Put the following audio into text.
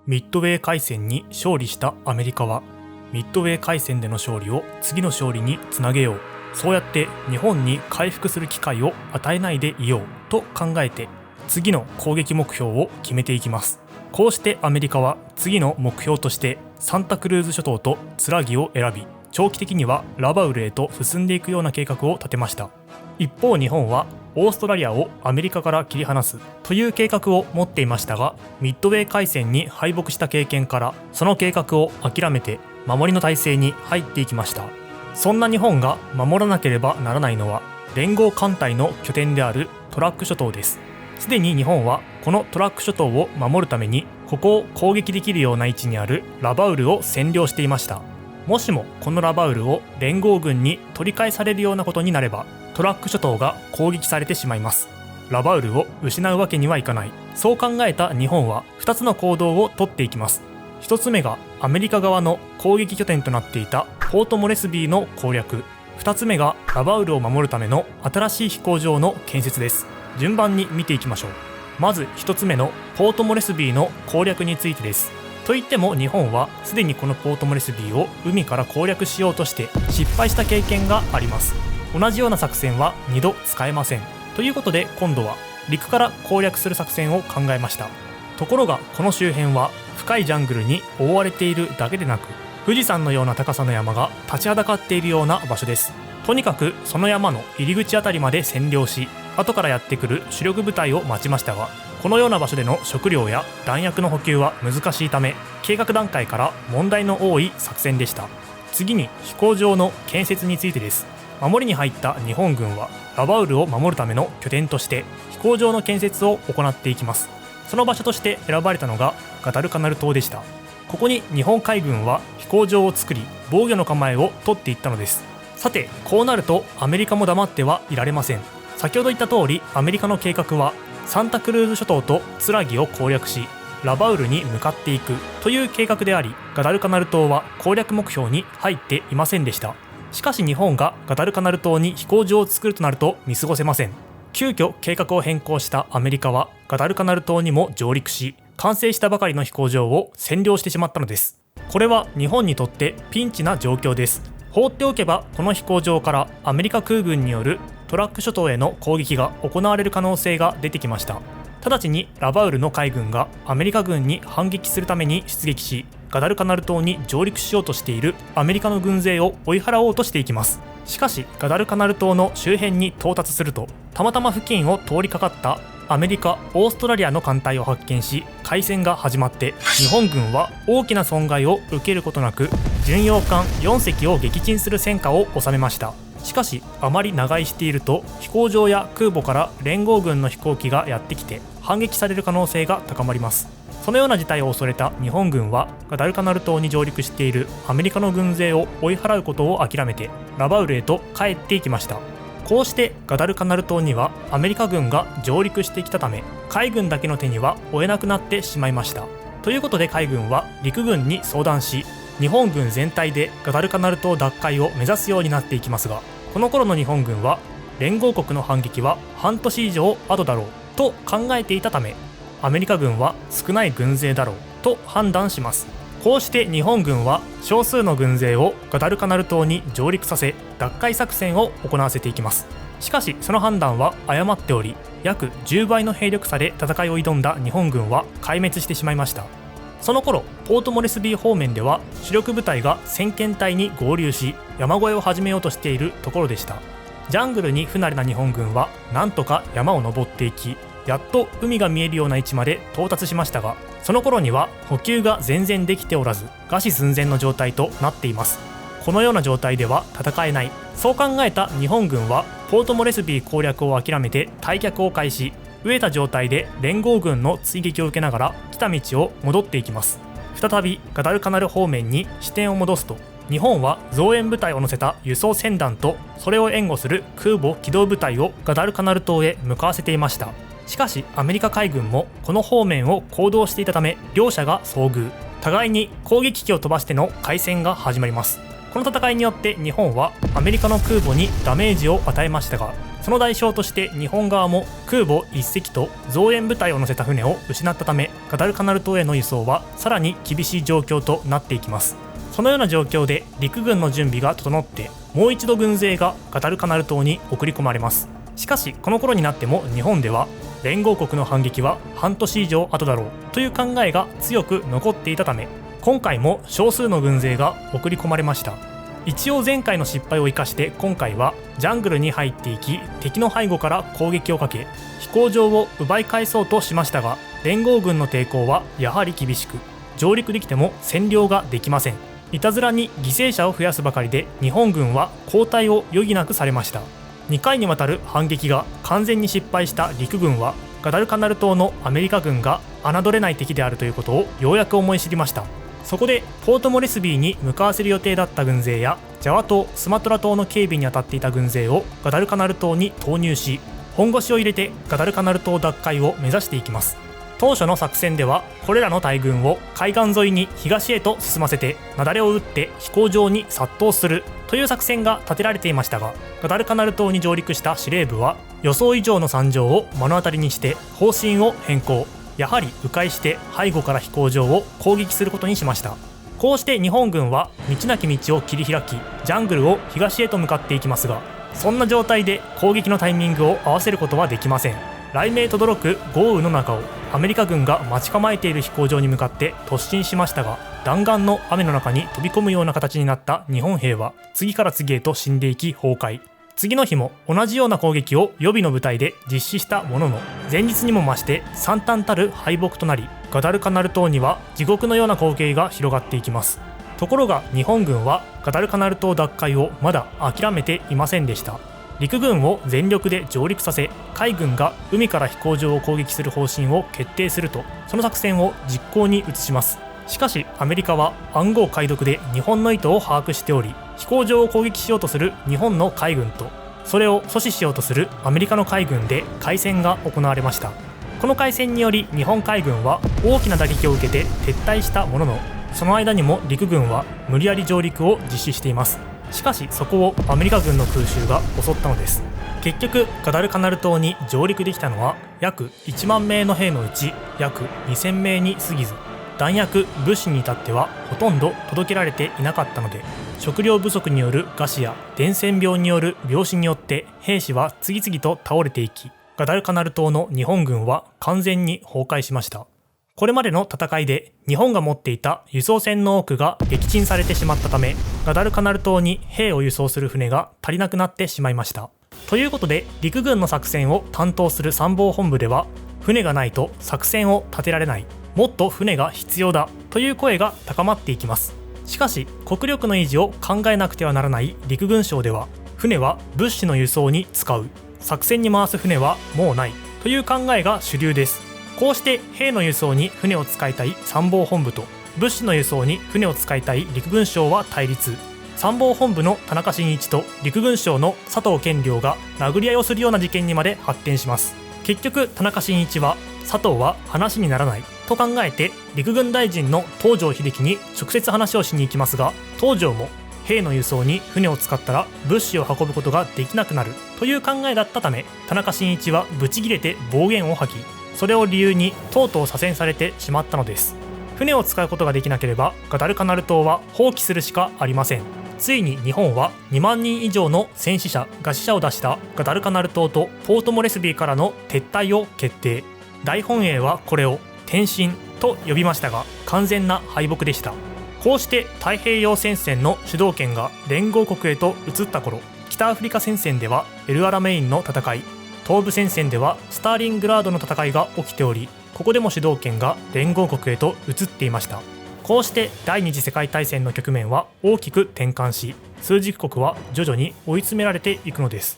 ミッドウェー海戦に勝利したアメリカは、ミッドウェー海戦での勝利を次の勝利につなげよう、そうやって日本に回復する機会を与えないでいようと考えて、次の攻撃目標を決めていきます。こうしてアメリカは次の目標としてサンタクルーズ諸島とツラギを選び、長期的にはラバウルへと進んでいくような計画を立てました。一方日本はオーストラリアをアメリカから切り離すという計画を持っていましたが、ミッドウェー海戦に敗北した経験からその計画を諦めて守りの体制に入っていきました。そんな日本が守らなければならないのは連合艦隊の拠点であるトラック諸島です。すでに日本はこのトラック諸島を守るためにここを攻撃できるような位置にあるラバウルを占領していました。もしもこのラバウルを連合軍に取り返されるようなことになれば、トラック諸島が攻撃されてしまいます。ラバウルを失うわけにはいかない。そう考えた日本は2つの行動を取っていきます。1つ目がアメリカ側の攻撃拠点となっていたポートモレスビーの攻略、2つ目がラバウルを守るための新しい飛行場の建設です。順番に見ていきましょう。まず1つ目のポートモレスビーの攻略についてです。といっても日本はすでにこのポートモレスビーを海から攻略しようとして失敗した経験があります。同じような作戦は2度使えません。ということで今度は陸から攻略する作戦を考えました。ところがこの周辺は深いジャングルに覆われているだけでなく、富士山のような高さの山が立ちはだかっているような場所です。とにかくその山の入り口あたりまで占領し、後からやってくる主力部隊を待ちましたが、このような場所での食料や弾薬の補給は難しいため、計画段階から問題の多い作戦でした。次に飛行場の建設についてです。守りに入った日本軍はラバウルを守るための拠点として飛行場の建設を行っていきます。その場所として選ばれたのがガダルカナル島でした。ここに日本海軍は飛行場を作り、防御の構えを取っていったのです。さてこうなるとアメリカも黙ってはいられません。先ほど言った通り、アメリカの計画はサンタクルーズ諸島とツラギを攻略し、ラバウルに向かっていくという計画であり、ガダルカナル島は攻略目標に入っていませんでした。しかし日本がガダルカナル島に飛行場を作るとなると見過ごせません。急遽計画を変更したアメリカはガダルカナル島にも上陸し、完成したばかりの飛行場を占領してしまったのです。これは日本にとってピンチな状況です。放っておけばこの飛行場からアメリカ空軍によるトラック諸島への攻撃が行われる可能性が出てきました。直ちにラバウルの海軍がアメリカ軍に反撃するために出撃し、ガダルカナル島に上陸しようとしているアメリカの軍勢を追い払おうとしていきます。しかしガダルカナル島の周辺に到達すると、たまたま付近を通りかかったアメリカ、オーストラリアの艦隊を発見し、海戦が始まって、日本軍は大きな損害を受けることなく巡洋艦4隻を撃沈する戦果を収めました。しかしあまり長居していると、飛行場や空母から連合軍の飛行機がやってきて反撃される可能性が高まります。そのような事態を恐れた日本軍はガダルカナル島に上陸しているアメリカの軍勢を追い払うことを諦めてラバウルへと帰っていきました。こうしてガダルカナル島にはアメリカ軍が上陸してきたため、海軍だけの手には負えなくなってしまいました。ということで海軍は陸軍に相談し、日本軍全体でガダルカナル島奪回を目指すようになっていきますが、この頃の日本軍は連合国の反撃は半年以上後だろうと考えていたため、アメリカ軍は少ない軍勢だろうと判断します。こうして日本軍は少数の軍勢をガダルカナル島に上陸させ、奪回作戦を行わせていきます。しかしその判断は誤っており、約10倍の兵力差で戦いを挑んだ日本軍は壊滅してしまいました。その頃ポートモレスビー方面では主力部隊が先遣隊に合流し、山越えを始めようとしているところでした。ジャングルに不慣れな日本軍はなんとか山を登っていき、やっと海が見えるような位置まで到達しましたが、その頃には補給が全然できておらず、餓死寸前の状態となっています。このような状態では戦えない。そう考えた日本軍はポートモレスビー攻略を諦めて退却を開始。飢えた状態で連合軍の追撃を受けながら来た道を戻っていきます。再びガダルカナル方面に視点を戻すと、日本は増援部隊を乗せた輸送船団とそれを援護する空母機動部隊をガダルカナル島へ向かわせていました。しかしアメリカ海軍もこの方面を行動していたため、両者が遭遇、互いに攻撃機を飛ばしての海戦が始まります。この戦いによって日本はアメリカの空母にダメージを与えましたが、その代償として日本側も空母1隻と増援部隊を乗せた船を失ったため、ガダルカナル島への輸送はさらに厳しい状況となっていきます。そのような状況で陸軍の準備が整って、もう一度軍勢がガダルカナル島に送り込まれます。しかしこの頃になっても日本では連合国の反撃は半年以上後だろうという考えが強く残っていたため、今回も少数の軍勢が送り込まれました。一応前回の失敗を生かして今回はジャングルに入っていき、敵の背後から攻撃をかけ飛行場を奪い返そうとしましたが、連合軍の抵抗はやはり厳しく、上陸できても占領ができません。いたずらに犠牲者を増やすばかりで日本軍は後退を余儀なくされました。2回にわたる反撃が完全に失敗した陸軍は、ガダルカナル島のアメリカ軍が侮れない敵であるということをようやく思い知りました。そこでポートモレスビーに向かわせる予定だった軍勢やジャワ島、スマトラ島の警備に当たっていた軍勢をガダルカナル島に投入し、本腰を入れてガダルカナル島奪回を目指していきます。当初の作戦ではこれらの大軍を海岸沿いに東へと進ませて雪崩を打って飛行場に殺到するという作戦が立てられていましたが、ガダルカナル島に上陸した司令部は予想以上の惨状を目の当たりにして方針を変更。やはり迂回して背後から飛行場を攻撃することにしました。こうして日本軍は道なき道を切り開き、ジャングルを東へと向かっていきますが、そんな状態で攻撃のタイミングを合わせることはできません。雷鳴とどろく豪雨の中をアメリカ軍が待ち構えている飛行場に向かって突進しましたが、弾丸の雨の中に飛び込むような形になった日本兵は次から次へと死んでいき崩壊。次の日も同じような攻撃を予備の部隊で実施したものの、前日にも増して惨憺たる敗北となり、ガダルカナル島には地獄のような光景が広がっていきます。ところが日本軍はガダルカナル島奪回をまだ諦めていませんでした。陸軍を全力で上陸させ、海軍が海から飛行場を攻撃する方針を決定すると、その作戦を実行に移します。しかしアメリカは暗号解読で日本の意図を把握しており、飛行場を攻撃しようとする日本の海軍とそれを阻止しようとするアメリカの海軍で海戦が行われました。この海戦により日本海軍は大きな打撃を受けて撤退したものの、その間にも陸軍は無理やり上陸を実施しています。しかしそこをアメリカ軍の空襲が襲ったのです。結局ガダルカナル島に上陸できたのは約1万名の兵のうち約2000名に過ぎず、弾薬・物資に至ってはほとんど届けられていなかったので、食料不足による餓死や伝染病による病死によって兵士は次々と倒れていき、ガダルカナル島の日本軍は完全に崩壊しました。これまでの戦いで日本が持っていた輸送船の多くが撃沈されてしまったため、ガダルカナル島に兵を輸送する船が足りなくなってしまいました。ということで陸軍の作戦を担当する参謀本部では、船がないと作戦を立てられない、もっと船が必要だという声が高まっていきます。しかし国力の維持を考えなくてはならない陸軍省では、船は物資の輸送に使う、作戦に回す船はもうないという考えが主流です。こうして兵の輸送に船を使いたい参謀本部と物資の輸送に船を使いたい陸軍省は対立。参謀本部の田中伸一と陸軍省の佐藤健良が殴り合いをするような事件にまで発展します。結局田中伸一は佐藤は話にならないと考えて陸軍大臣の東条英機に直接話をしに行きますが、東条も兵の輸送に船を使ったら物資を運ぶことができなくなるという考えだったため、田中伸一はブチギレて暴言を吐き、それを理由にとうとう左遷されてしまったのです。船を使うことができなければガダルカナル島は放棄するしかありません。ついに日本は2万人以上の戦死者・餓死者を出したガダルカナル島とポートモレスビーからの撤退を決定。大本営はこれを転進と呼びましたが、完全な敗北でした。こうして太平洋戦線の主導権が連合国へと移った頃、北アフリカ戦線ではエルアラメインの戦い、東部戦線ではスターリングラードの戦いが起きており、ここでも主導権が連合国へと移っていました。こうして第二次世界大戦の局面は大きく転換し、枢軸国は徐々に追い詰められていくのです。